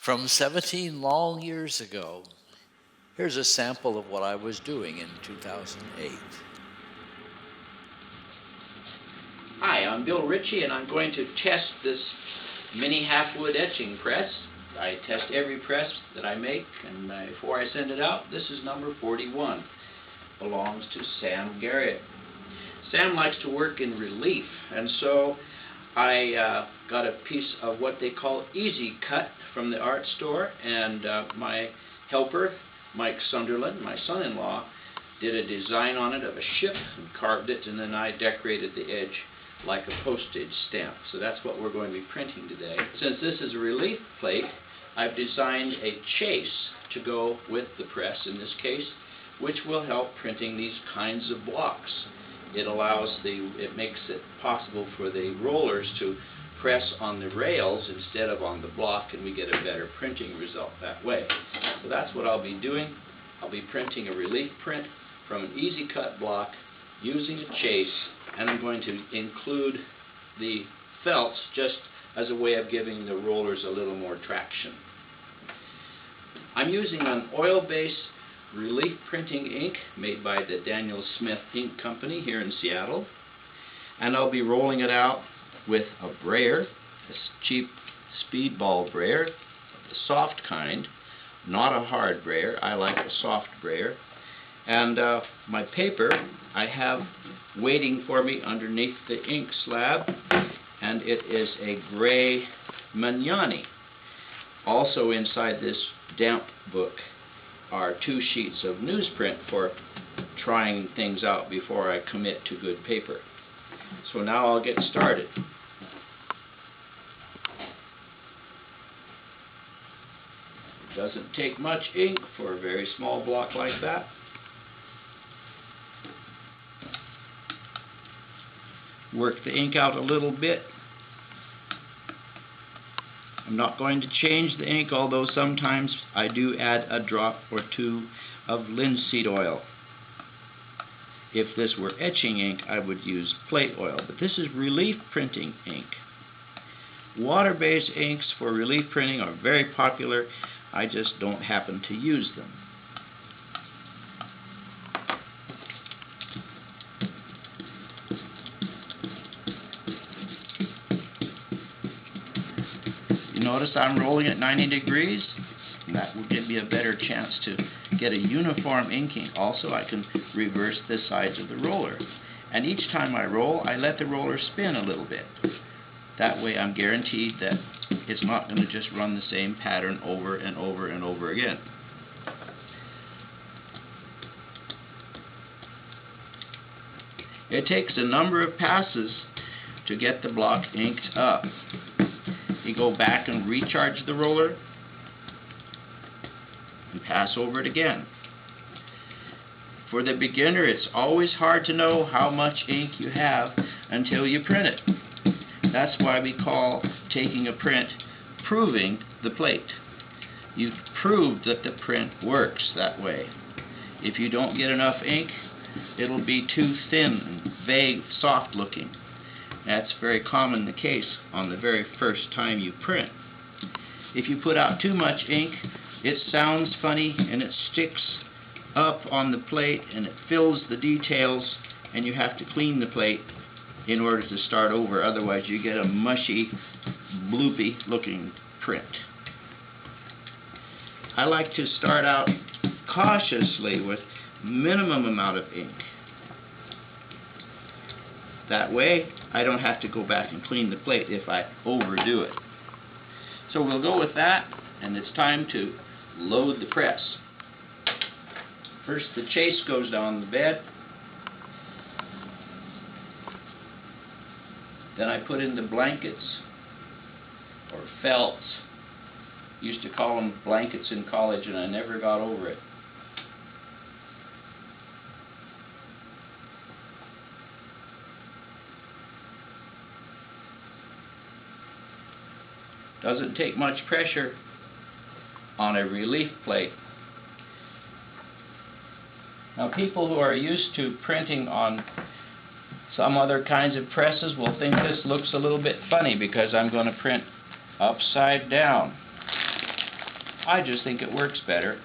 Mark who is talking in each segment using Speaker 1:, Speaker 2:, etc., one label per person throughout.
Speaker 1: From 17 long years ago, here's a sample of what I was doing in 2008.
Speaker 2: Hi, I'm Bill Ritchie, and I'm going to test this mini half-wood etching press. I test every press that I make, and before I send it out, this is number 41. Belongs to Sam Garrett. Sam likes to work in relief, and so I got a piece of what they call easy cut from the art store, and my helper, Mike Sunderland, my son-in-law, did a design on it of a ship and carved it, and then I decorated the edge like a postage stamp. So that's what we're going to be printing today. Since this is a relief plate, I've designed a chase to go with the press in this case, which will help printing these kinds of blocks. It makes it possible for the rollers to press on the rails instead of on the block, and we get a better printing result that way. So that's what I'll be doing. I'll be printing a relief print from an easy cut block using a chase, and I'm going to include the felts just as a way of giving the rollers a little more traction. I'm using an oil-based relief printing ink made by the Daniel Smith Ink Company here in Seattle, and I'll be rolling it out with a brayer, a cheap speedball brayer, the soft kind, not a hard brayer. I like a soft brayer. And my paper I have waiting for me underneath the ink slab, and it is a gray Magnani. Also inside this damp book are 2 sheets of newsprint for trying things out before I commit to good paper. So now I'll get started. It doesn't take much ink for a very small block like that. Work the ink out a little bit. I'm not going to change the ink, although sometimes I do add a drop or 2 of linseed oil. If this were etching ink, I would use plate oil, but this is relief printing ink. Water-based inks for relief printing are very popular. I just don't happen to use them. Notice I'm rolling at 90 degrees, and that will give me a better chance to get a uniform inking. Also, I can reverse the sides of the roller. And each time I roll, I let the roller spin a little bit. That way I'm guaranteed that it's not going to just run the same pattern over and over and over again. It takes a number of passes to get the block inked up. You go back and recharge the roller and pass over it again. For the beginner, it's always hard to know how much ink you have until you print it. That's why we call taking a print proving the plate. You've proved that the print works that way. If you don't get enough ink, it'll be too thin and vague, soft looking. That's very common the case on the very first time you print. If you put out too much ink, it sounds funny and it sticks up on the plate and it fills the details, and you have to clean the plate in order to start over. Otherwise you get a mushy, bloopy looking print. I like to start out cautiously with minimum amount of ink. That way, I don't have to go back and clean the plate if I overdo it. So we'll go with that, and it's time to load the press. First, the chase goes down the bed. Then I put in the blankets, or felts. Used to call them blankets in college, and I never got over it. Doesn't take much pressure on a relief plate. Now, people who are used to printing on some other kinds of presses will think this looks a little bit funny because I'm going to print upside down. I just think it works better,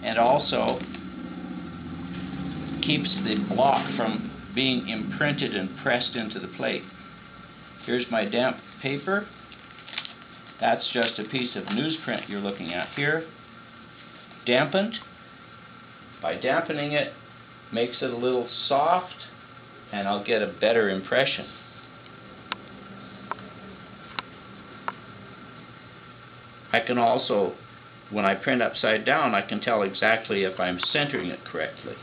Speaker 2: and also keeps the block from being imprinted and pressed into the plate. Here's my damp paper. That's just a piece of newsprint you're looking at here. Dampened. By dampening it, makes it a little soft, and I'll get a better impression. I can also, when I print upside down, I can tell exactly if I'm centering it correctly.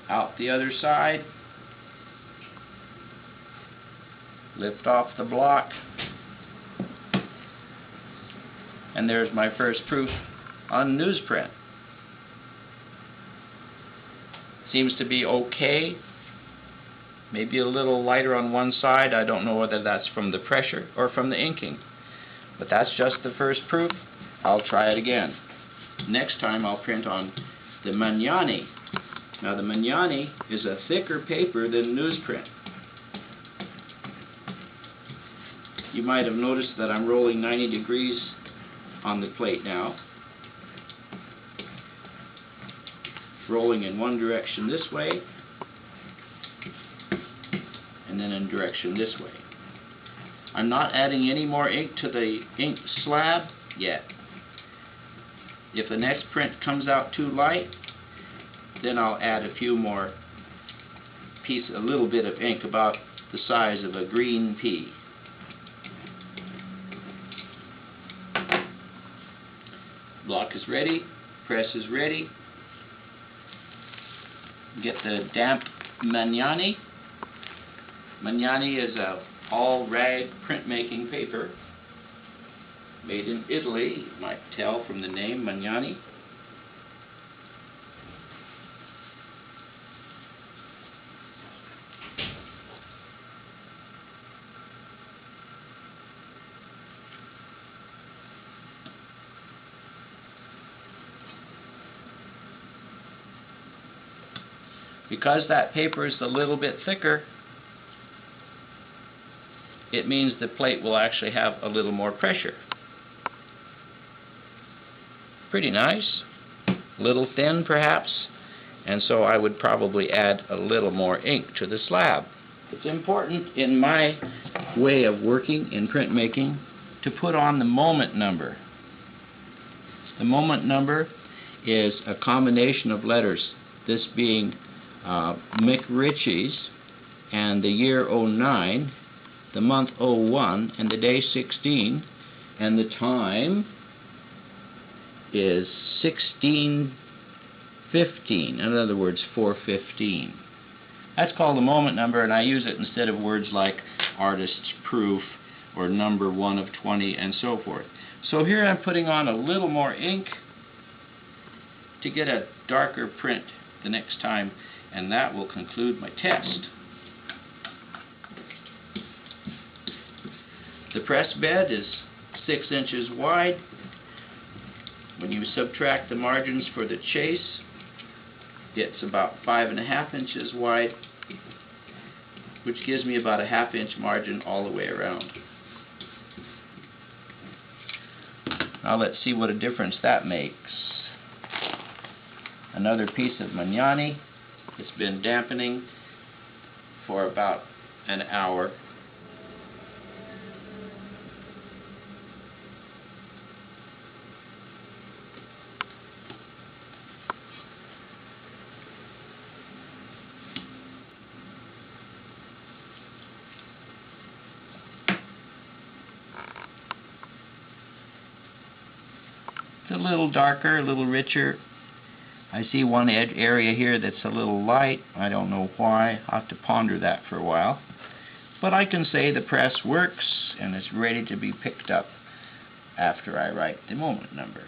Speaker 2: Out the other side, lift off the block, and there's my first proof on newsprint. Seems to be okay. Maybe a little lighter on one side. I don't know whether that's from the pressure or from the inking. But that's just the first proof. I'll try it again. Next time I'll print on the Magnani. Now the Magnani is a thicker paper than newsprint. You might have noticed that I'm rolling 90 degrees on the plate now. Rolling in one direction this way, and then in direction this way. I'm not adding any more ink to the ink slab yet. If the next print comes out too light, then I'll add a few more a little bit of ink about the size of a green pea. Block is ready, press is ready. Get the damp Magnani. Magnani is a all-rag printmaking paper made in Italy. You might tell from the name Magnani. Because that paper is a little bit thicker, it means the plate will actually have a little more pressure. Pretty nice. A little thin perhaps, and so I would probably add a little more ink to the slab. It's important in my way of working in printmaking to put on the moment number. The moment number is a combination of letters, this being Bill Ritchie's, and the year 09, the month 01, and the day 16, and the time is 16:15, in other words 4:15. That's called the moment number, and I use it instead of words like artist's proof or number 1 of 20 and so forth. So here I'm putting on a little more ink to get a darker print the next time, and that will conclude my test. The press bed is 6 inches wide. When you subtract the margins for the chase, it's about 5.5 inches wide, which gives me about a 1/2 inch margin all the way around. Now let's see what a difference that makes. Another piece of Magnani. It's been dampening for about an hour. It's a little darker, a little richer. I see one area here that's a little light. I don't know why. I'll have to ponder that for a while. But I can say the press works and it's ready to be picked up after I write the moment number.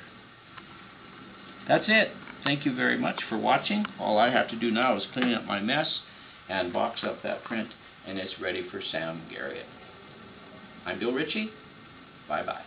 Speaker 2: That's it. Thank you very much for watching. All I have to do now is clean up my mess and box up that print, and it's ready for Sam Garrett. I'm Bill Ritchie. Bye-bye.